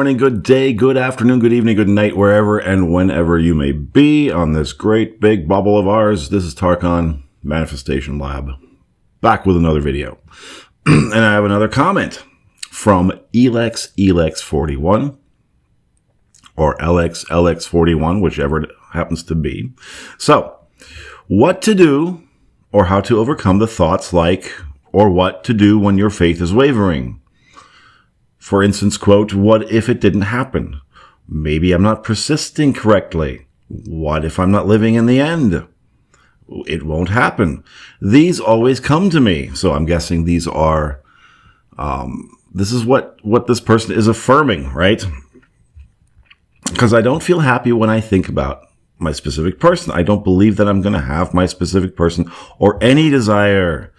morning, good day, good afternoon, good evening, good night, wherever and whenever you may be on this great big bubble of ours. This is Tarkon, Manifestation Lab, back with another video. And I have another comment from 𝗙ecie𝗂𝗿 or 𝗙𝗰𝗲𝗋𝗋41, whichever it happens to be. So, what to do or how to overcome the thoughts like, or what to do when your faith is wavering. For instance, quote, what if it didn't happen? Maybe I'm not persisting correctly. What if I'm not living in the end? It won't happen. These always come to me. So I'm guessing these are, this is what this person is affirming, right? Because I don't feel happy when I think about my specific person. I don't believe that I'm going to have my specific person or any desire.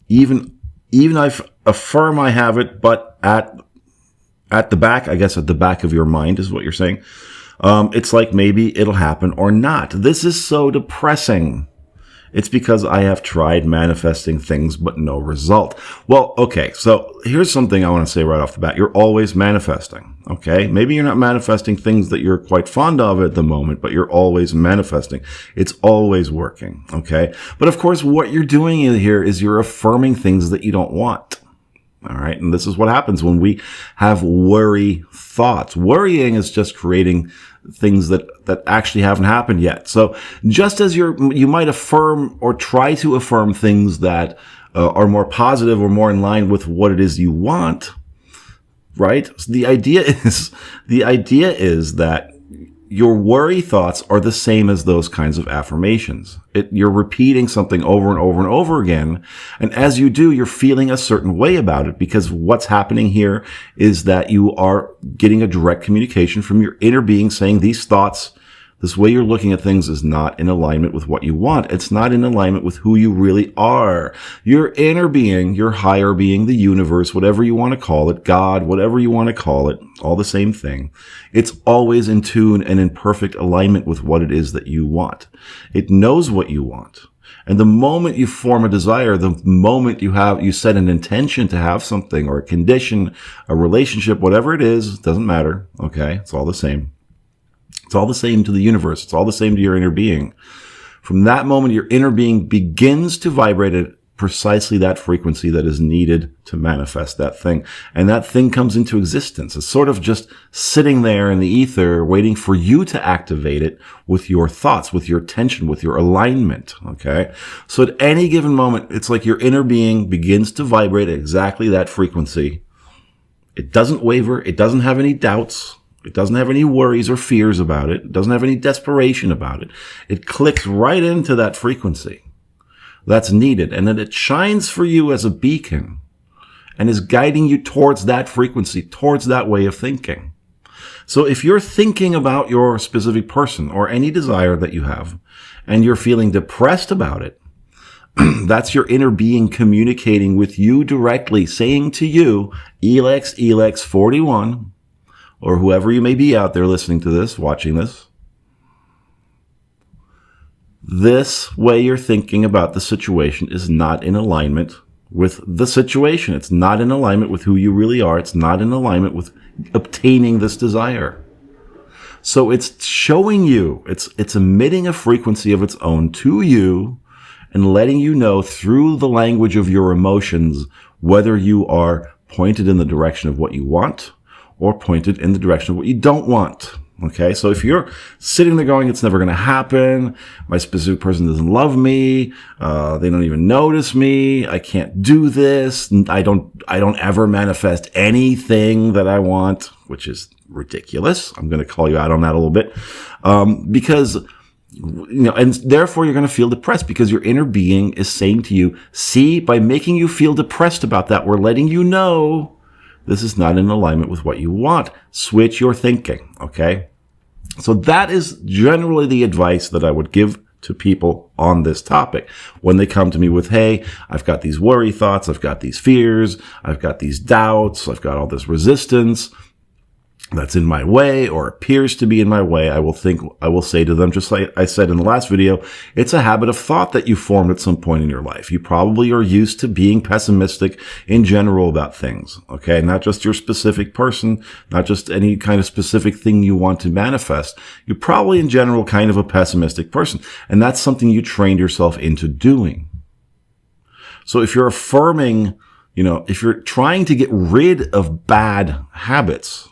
Even I affirm I have it, but at the back, I guess at the back of your mind is what you're saying. It's like maybe it'll happen or not. This is so depressing. It's because I have tried manifesting things, but no result. Well, okay, so here's something I want to say right off the bat. You're always manifesting, okay? Maybe you're not manifesting things that you're quite fond of at the moment, but you're always manifesting. It's always working, okay? But of course, what you're doing here is you're affirming things that you don't want. All right. And this is what happens when we have worry thoughts. Worrying is just creating things that actually haven't happened yet. So just as you might affirm or try to affirm things that are more positive or more in line with what it is you want, right? So the idea is that your worry thoughts are the same as those kinds of affirmations. You're repeating something over and over and over again. And as you do, you're feeling a certain way about it, because what's happening here is that you are getting a direct communication from your inner being saying these thoughts, this way you're looking at things is not in alignment with what you want. It's not in alignment with who you really are. Your inner being, your higher being, the universe, whatever you want to call it, God, whatever you want to call it, all the same thing. It's always in tune and in perfect alignment with what it is that you want. It knows what you want. And the moment you form a desire, the moment you set an intention to have something or a condition, a relationship, whatever it is, doesn't matter. Okay. It's all the same. It's all the same to the universe. It's all the same to your inner being. From that moment, your inner being begins to vibrate at precisely that frequency that is needed to manifest that thing. And that thing comes into existence. It's sort of just sitting there in the ether, waiting for you to activate it with your thoughts, with your attention, with your alignment. Okay. So at any given moment, it's like your inner being begins to vibrate at exactly that frequency. It doesn't waver. It doesn't have any doubts. It doesn't have any worries or fears about it. It doesn't have any desperation about it. It clicks right into that frequency that's needed. And then it shines for you as a beacon and is guiding you towards that frequency, towards that way of thinking. So if you're thinking about your specific person or any desire that you have and you're feeling depressed about it, that's your inner being communicating with you directly, saying to you, 𝗙ecie𝗂𝗿𝗖𝗄41, or whoever you may be out there listening to this, watching this, this way you're thinking about the situation is not in alignment with the situation. It's not in alignment with who you really are. It's not in alignment with obtaining this desire. So it's showing you, it's emitting a frequency of its own to you and letting you know through the language of your emotions whether you are pointed in the direction of what you want or pointed in the direction of what you don't want. Okay, so if you're sitting there going, it's never going to happen, my specific person doesn't love me, they don't even notice me, I can't do this, I don't ever manifest anything that I want, which is ridiculous. I'm going to call you out on that a little bit, because, and therefore you're going to feel depressed because your inner being is saying to you, see, by making you feel depressed about that, we're letting you know this is not in alignment with what you want. Switch your thinking, okay? So that is generally the advice that I would give to people on this topic. When they come to me with, hey, I've got these worry thoughts, I've got these fears, I've got these doubts, I've got all this resistance, that's in my way or appears to be in my way, I will say to them, just like I said in the last video, it's a habit of thought that you formed at some point in your life. You probably are used to being pessimistic in general about things, okay? Not just your specific person, not just any kind of specific thing you want to manifest. You're probably in general kind of a pessimistic person, and that's something you trained yourself into doing. So if you're affirming, if you're trying to get rid of bad habits,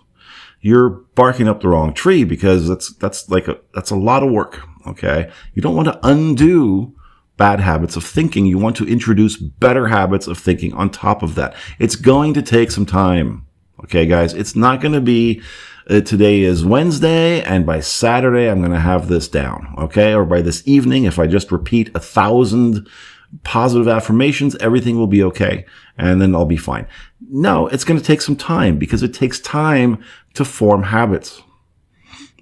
you're barking up the wrong tree, because that's a lot of work. Okay. You don't want to undo bad habits of thinking. You want to introduce better habits of thinking on top of that. It's going to take some time. Okay, guys, it's not going to be today is Wednesday and by Saturday I'm going to have this down. Okay. Or by this evening, if I just repeat 1,000 positive affirmations, everything will be okay, and then I'll be fine. No, it's going to take some time, because it takes time to form habits.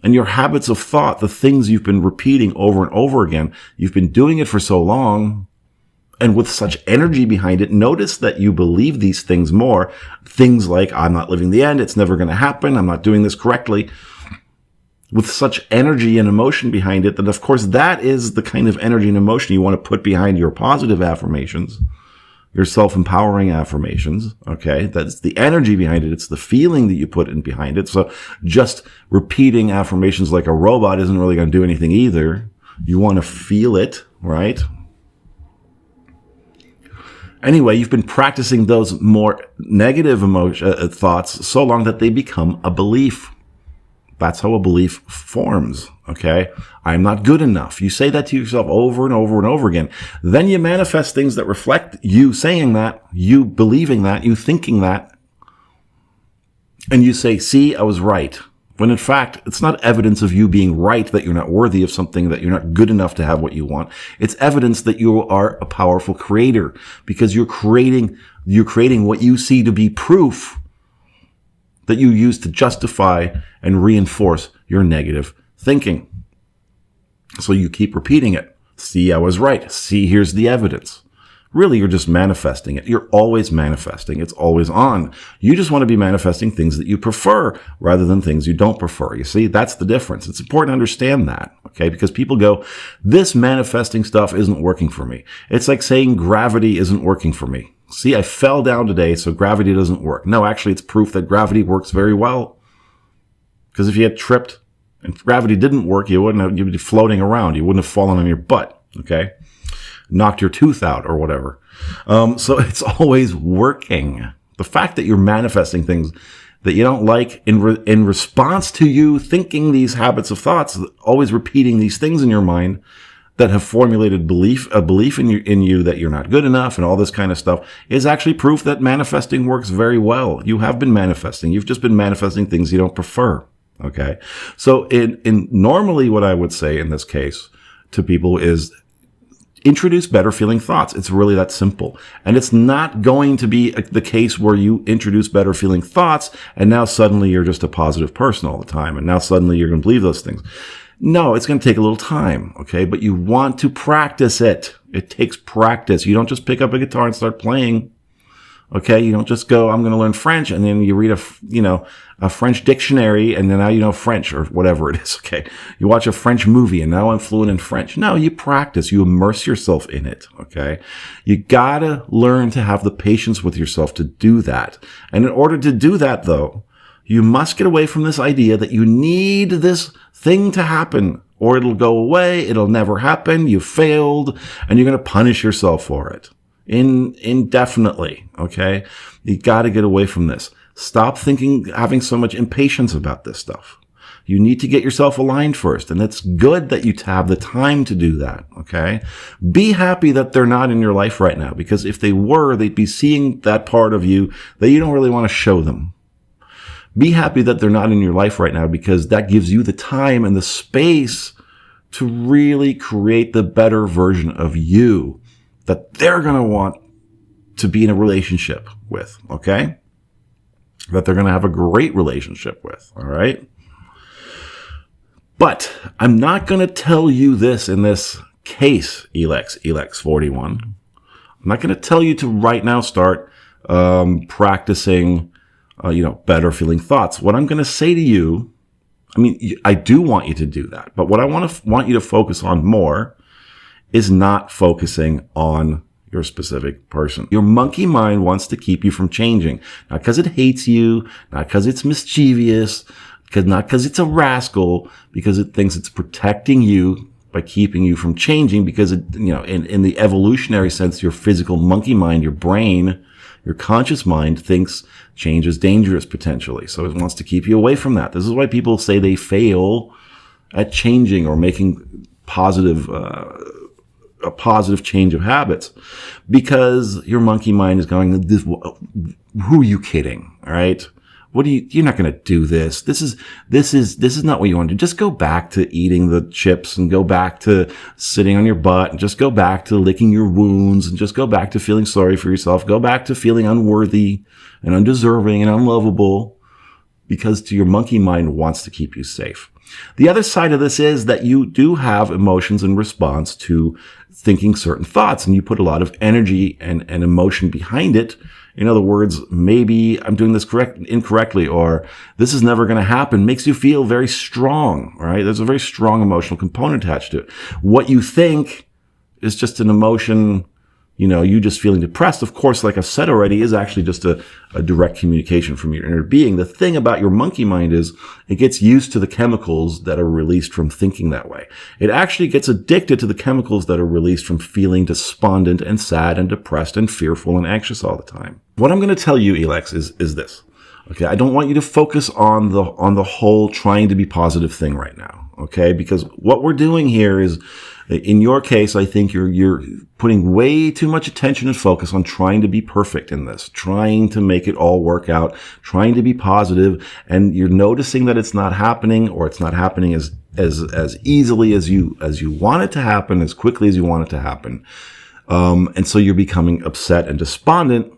And your habits of thought, the things you've been repeating over and over again, you've been doing it for so long and with such energy behind it. Notice that you believe these things more. Things like, I'm not living the end, it's never going to happen, I'm not doing this correctly. With such energy and emotion behind it, that of course that is the kind of energy and emotion you want to put behind your positive affirmations, your self-empowering affirmations. Okay. That's the energy behind it. It's the feeling that you put in behind it. So just repeating affirmations like a robot isn't really going to do anything either. You want to feel it, right? Anyway, you've been practicing those more negative thoughts so long that they become a belief. That's how a belief forms, okay? I'm not good enough. You say that to yourself over and over and over again. Then you manifest things that reflect you saying that, you believing that, you thinking that. And you say, see, I was right. When in fact, it's not evidence of you being right that you're not worthy of something, that you're not good enough to have what you want. It's evidence that you are a powerful creator, because you're creating what you see to be proof that you use to justify and reinforce your negative thinking. So you keep repeating it. See, I was right. See, here's the evidence. Really, you're just manifesting it. You're always manifesting. It's always on. You just want to be manifesting things that you prefer rather than things you don't prefer. You see, that's the difference. It's important to understand that, okay? Because people go, this manifesting stuff isn't working for me. It's like saying gravity isn't working for me. See, I fell down today, so gravity doesn't work. No, actually, it's proof that gravity works very well. Because if you had tripped and gravity didn't work, you'd be floating around. You wouldn't have fallen on your butt, okay? Knocked your tooth out or whatever. So it's always working. The fact that you're manifesting things that you don't like in response to you thinking these habits of thoughts, always repeating these things in your mind, that have formulated a belief in you that you're not good enough and all this kind of stuff, is actually proof that manifesting works very well. You have been manifesting. You've just been manifesting things you don't prefer. Okay. So in normally what I would say in this case to people is introduce better feeling thoughts. It's really that simple. And it's not going to be the case where you introduce better feeling thoughts and now suddenly you're just a positive person all the time. And now suddenly you're going to believe those things. No, it's going to take a little time, okay? But you want to practice it. It takes practice. You don't just pick up a guitar and start playing, okay? You don't just go, I'm going to learn French, and then you read a French dictionary, and then now you know French or whatever it is, okay? You watch a French movie, and now I'm fluent in French. No, you practice. You immerse yourself in it, okay? You got to learn to have the patience with yourself to do that. And in order to do that, though, you must get away from this idea that you need this thing to happen or it'll go away. It'll never happen. You failed and you're going to punish yourself for it indefinitely. Okay. You got to get away from this. Stop having so much impatience about this stuff. You need to get yourself aligned first. And it's good that you have the time to do that. Okay. Be happy that they're not in your life right now, because if they were, they'd be seeing that part of you that you don't really want to show them. Be happy that they're not in your life right now, because that gives you the time and the space to really create the better version of you that they're going to want to be in a relationship with, okay? That they're going to have a great relationship with, all right? But I'm not going to tell you this in this case, 𝗙ecie_𝗿 𝗖ście I'm not going to tell you to right now start practicing better feeling thoughts. What I'm going to say to you, I mean, I do want you to do that, but what I want you to focus on more is not focusing on your specific person. Your monkey mind wants to keep you from changing, not because it hates you, not because it's mischievous, not because it's a rascal, because it thinks it's protecting you by keeping you from changing, because it, in the evolutionary sense, your physical monkey mind, your brain, your conscious mind thinks change is dangerous potentially. So it wants to keep you away from that. This is why people say they fail at changing or making a positive change of habits, because your monkey mind is going, who are you kidding? All right. You're not going to do this. This is not what you want to do. Just go back to eating the chips and go back to sitting on your butt and just go back to licking your wounds and just go back to feeling sorry for yourself. Go back to feeling unworthy and undeserving and unlovable, because your monkey mind wants to keep you safe. The other side of this is that you do have emotions in response to thinking certain thoughts, and you put a lot of energy and emotion behind it. In other words, maybe I'm doing this incorrectly, or this is never going to happen, makes you feel very strong, right? There's a very strong emotional component attached to it. What you think is just an emotion, you just feeling depressed, of course, like I've said already, is actually just a direct communication from your inner being. The thing about your monkey mind is it gets used to the chemicals that are released from thinking that way. It actually gets addicted to the chemicals that are released from feeling despondent and sad and depressed and fearful and anxious all the time. What I'm going to tell you, Alex, is this. Okay, I don't want you to focus on the whole trying to be positive thing right now. Okay, because what we're doing here is, in your case, I think you're putting way too much attention and focus on trying to be perfect in this, trying to make it all work out, trying to be positive, and you're noticing that it's not happening, or it's not happening as easily as you want it to happen, as quickly as you want it to happen. And so you're becoming upset and despondent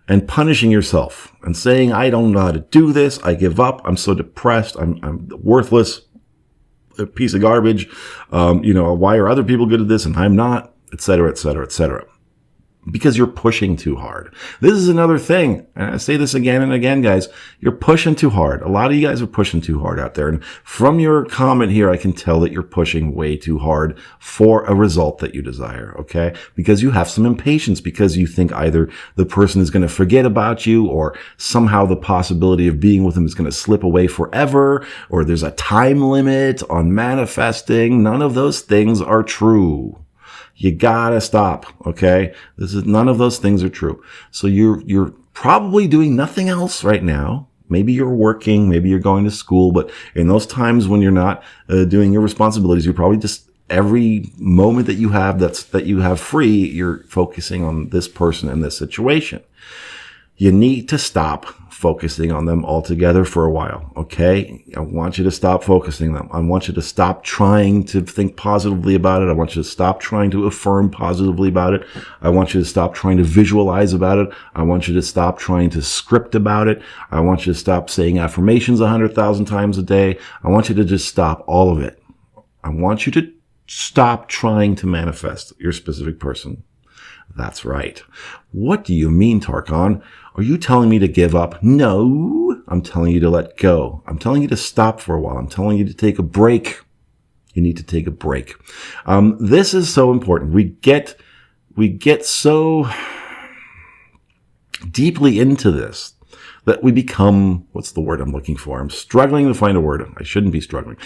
and punishing yourself and saying, I don't know how to do this. I give up. I'm so depressed. I'm worthless. A piece of garbage. Why are other people good at this and I'm not, et cetera, et cetera, et cetera. Because you're pushing too hard. This is another thing. And I say this again and again, guys. You're pushing too hard. A lot of you guys are pushing too hard out there. And from your comment here, I can tell that you're pushing way too hard for a result that you desire, okay? Because you have some impatience, because you think either the person is going to forget about you, or somehow the possibility of being with them is going to slip away forever, or there's a time limit on manifesting. None of those things are true. You gotta stop, okay? None of those things are true. So you're probably doing nothing else right now. Maybe you're working, maybe you're going to school, but in those times when you're not doing your responsibilities, you're probably just, every moment that you have that you have free, you're focusing on this person and this situation. You need to stop focusing on them altogether for a while, okay? I want you to stop focusing them. I want you to stop trying to think positively about it. I want you to stop trying to affirm positively about it. I want you to stop trying to visualize about it. I want you to stop trying to script about it. I want you to stop saying affirmations 100,000 times a day. I want you to just stop all of it. I want you to stop trying to manifest your specific person. That's right. What do you mean, Tarkan? Are you telling me to give up? No, I'm telling you to let go. I'm telling you to stop for a while. I'm telling you to take a break. You need to take a break. This is so important. We get so deeply into this that we become, what's the word I'm looking for? I'm struggling to find a word. I shouldn't be struggling.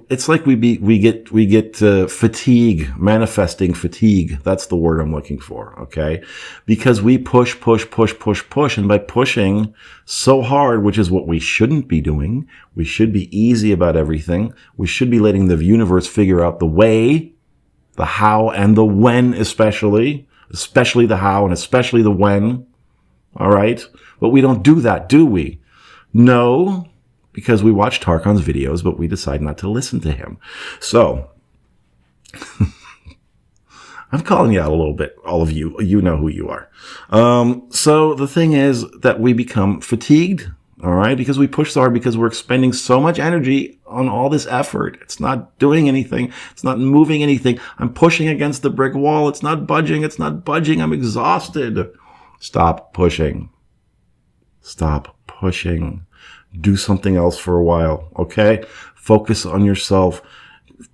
It's like we get fatigue, manifesting fatigue. That's the word I'm looking for. Okay. Because we push. And by pushing so hard, which is what we shouldn't be doing, we should be easy about everything. We should be letting the universe figure out the way, the how, and the when, especially the how and especially the when. All right. But we don't do that, do we? No, because we watch Tarkan's videos, but we decide not to listen to him. So, I'm calling you out a little bit, all of you. You know who you are. So the thing is that we become fatigued, all right, because we push so hard, because we're expending so much energy on all this effort. It's not doing anything. It's not moving anything. I'm pushing against the brick wall. It's not budging. I'm exhausted. Stop pushing. Stop pushing. Do something else for a while, okay? Focus on yourself.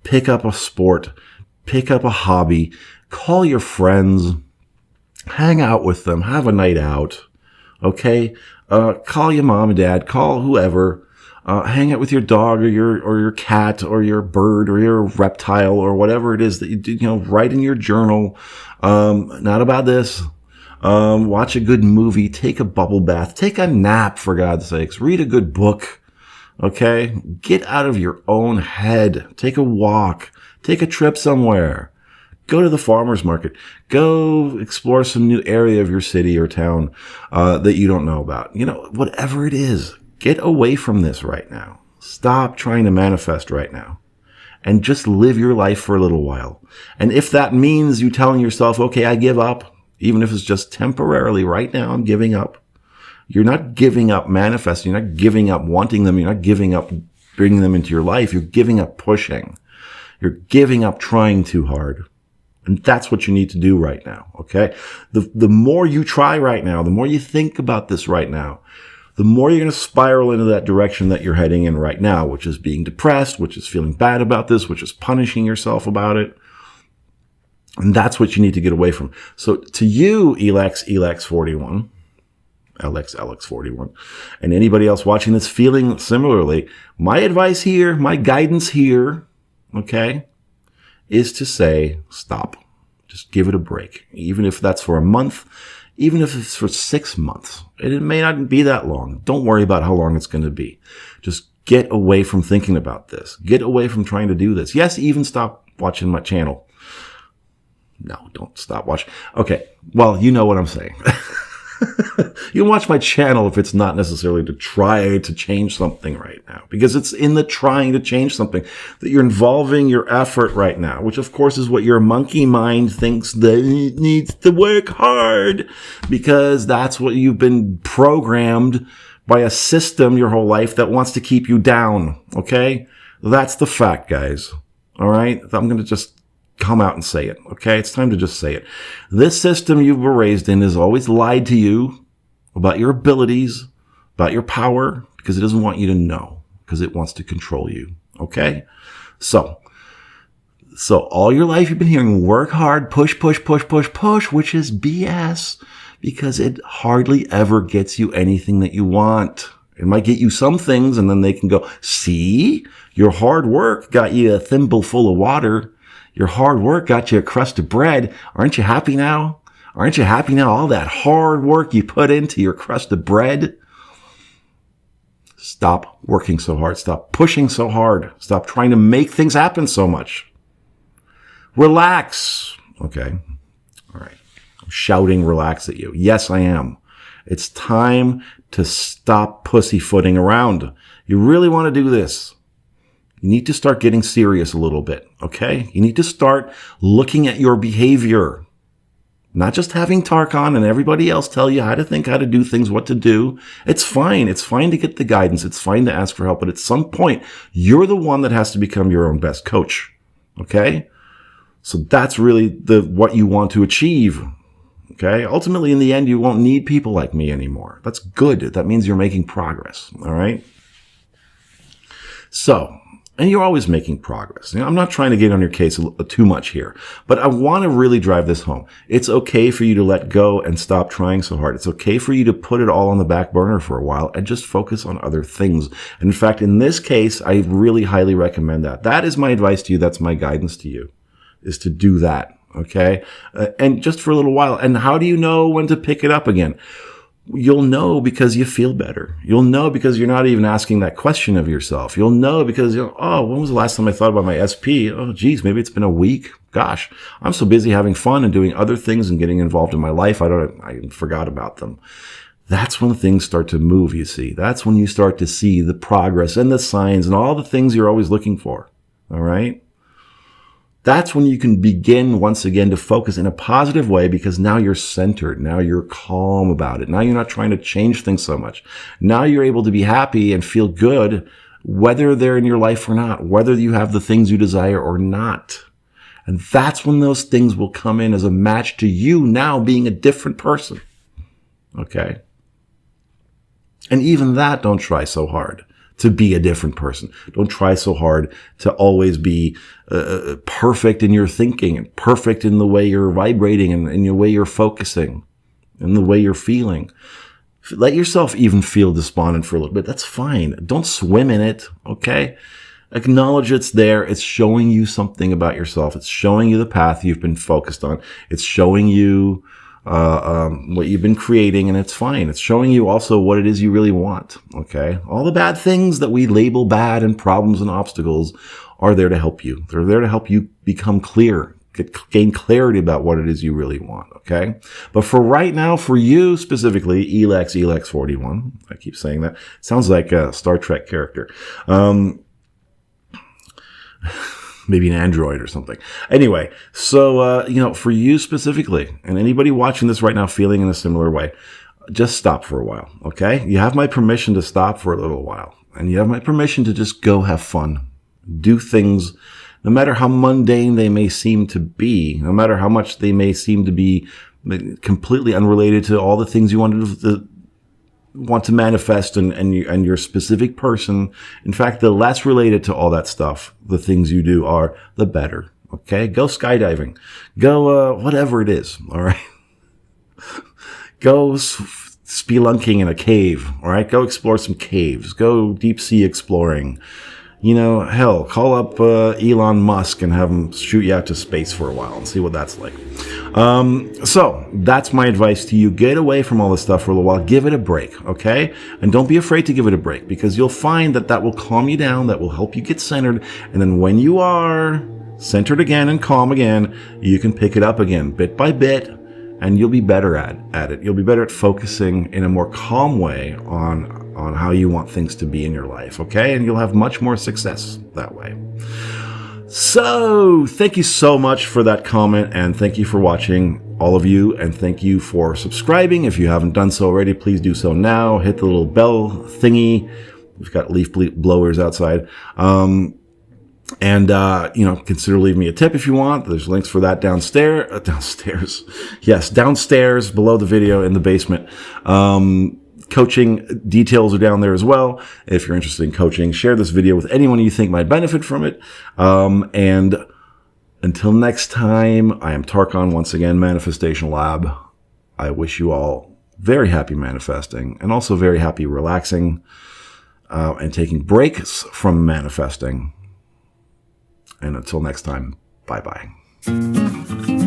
Pick up a sport. Pick up a hobby. Call your friends. Hang out with them. Have a night out, okay? Call your mom and dad. Call whoever. Hang out with your dog or your cat or your bird or your reptile or whatever it is that you do, write in your journal. Not about this. Watch a good movie, take a bubble bath, take a nap for God's sakes, read a good book, okay? Get out of your own head, take a walk, take a trip somewhere, go to the farmer's market, go explore some new area of your city or town, that you don't know about. Whatever it is, get away from this right now. Stop trying to manifest right now. And just live your life for a little while. And if that means you telling yourself, okay, I give up, even if it's just temporarily, right now, I'm giving up. You're not giving up manifesting. You're not giving up wanting them. You're not giving up bringing them into your life. You're giving up pushing. You're giving up trying too hard. And that's what you need to do right now, okay? The more you try right now, the more you think about this right now, the more you're going to spiral into that direction that you're heading in right now, which is being depressed, which is feeling bad about this, which is punishing yourself about it. And that's what you need to get away from. So to you, 𝗙ecie_𝗿 𝗙ecie_𝗿, and anybody else watching this feeling similarly, my advice here, my guidance here, okay, is to say, stop. Just give it a break. Even if that's for a month, even if it's for 6 months. It may not be that long. Don't worry about how long it's going to be. Just get away from thinking about this. Get away from trying to do this. Yes, even stop watching my channel. No, don't stop watching. Okay, well, you know what I'm saying. You can watch my channel if it's not necessarily to try to change something right now, because it's in the trying to change something that you're involving your effort right now, which of course is what your monkey mind thinks that it needs to work hard, because that's what you've been programmed by a system your whole life that wants to keep you down. Okay? That's the fact, guys. All right? I'm going to just come out and say it, okay? It's time to just say it. This system you were raised in has always lied to you about your abilities, about your power, because it doesn't want you to know, because it wants to control you, okay? So all your life you've been hearing work hard, push, push, push, push, push, which is BS, because it hardly ever gets you anything that you want. It might get you some things, and then they can go, see, your hard work got you a thimble full of water. Your hard work got you a crust of bread. Aren't you happy now? Aren't you happy now? All that hard work you put into your crust of bread. Stop working so hard. Stop pushing so hard. Stop trying to make things happen so much. Relax. Okay. All right. I'm shouting relax at you. Yes, I am. It's time to stop pussyfooting around. You really want to do this. You need to start getting serious a little bit, okay? You need to start looking at your behavior. Not just having Tarkan and everybody else tell you how to think, how to do things, what to do. It's fine. It's fine to get the guidance. It's fine to ask for help. But at some point, you're the one that has to become your own best coach, okay? So that's really what you want to achieve, okay? Ultimately, in the end, you won't need people like me anymore. That's good. That means you're making progress, all right? So, and you're always making progress. I'm not trying to get on your case too much here, but I want to really drive this home. It's okay for you to let go and stop trying so hard. It's okay for you to put it all on the back burner for a while and just focus on other things. And in fact, in this case, I really highly recommend that. That is my advice to you. That's my guidance to you, is to do that. Okay. And just for a little while. And how do you know when to pick it up again? You'll know because you feel better. You'll know because you're not even asking that question of yourself. You'll know because, oh, when was the last time I thought about my SP? Oh, geez, maybe it's been a week. Gosh, I'm so busy having fun and doing other things and getting involved in my life. I forgot about them. That's when things start to move, you see. That's when you start to see the progress and the signs and all the things you're always looking for. All right? That's when you can begin once again to focus in a positive way, because now you're centered. Now you're calm about it. Now you're not trying to change things so much. Now you're able to be happy and feel good, whether they're in your life or not, whether you have the things you desire or not. And that's when those things will come in as a match to you now being a different person. Okay? And even that, don't try so hard to be a different person. Don't try so hard to always be perfect in your thinking and perfect in the way you're vibrating and in the way you're focusing and the way you're feeling. Let yourself even feel despondent for a little bit. That's fine. Don't swim in it, okay? Acknowledge it's there. It's showing you something about yourself. It's showing you the path you've been focused on. It's showing you what you've been creating, and it's fine. It's showing you also what it is you really want, okay? All the bad things that we label bad and problems and obstacles are there to help you. They're there to help you become clear, gain clarity about what it is you really want, okay? But for right now, for you specifically, 𝗙ecie 41, I keep saying that. Sounds like a Star Trek character. Maybe an android or something. Anyway, so, for you specifically, and anybody watching this right now feeling in a similar way, just stop for a while, okay? You have my permission to stop for a little while. And you have my permission to just go have fun. Do things, no matter how mundane they may seem to be, no matter how much they may seem to be completely unrelated to all the things you want to manifest and your specific person. In fact, the less related to all that stuff, the things you do are, the better. Okay? Go skydiving. Go, whatever it is. All right? Go spelunking in a cave. All right? Go explore some caves. Go deep sea exploring. Hell, call up Elon Musk and have him shoot you out to space for a while and see what that's like. So that's my advice to you. Get away from all this stuff for a little while. Give it a break, okay? And don't be afraid to give it a break, because you'll find that will calm you down, that will help you get centered. And then when you are centered again and calm again, you can pick it up again bit by bit, and you'll be better at it. You'll be better at focusing in a more calm way on how you want things to be in your life, okay? And you'll have much more success that way. So, thank you so much for that comment, and thank you for watching, all of you, and thank you for subscribing. If you haven't done so already, please do so now. Hit the little bell thingy. We've got leaf blowers outside. Consider leaving me a tip if you want. There's links for that downstairs. Yes, downstairs below the video in the basement. Coaching details are down there as well. If you're interested in coaching, share this video with anyone you think might benefit from it. And until next time, I am Tarkan once again, Manifestation Lab. I wish you all very happy manifesting, and also very happy relaxing, and taking breaks from manifesting. And until next time, bye-bye.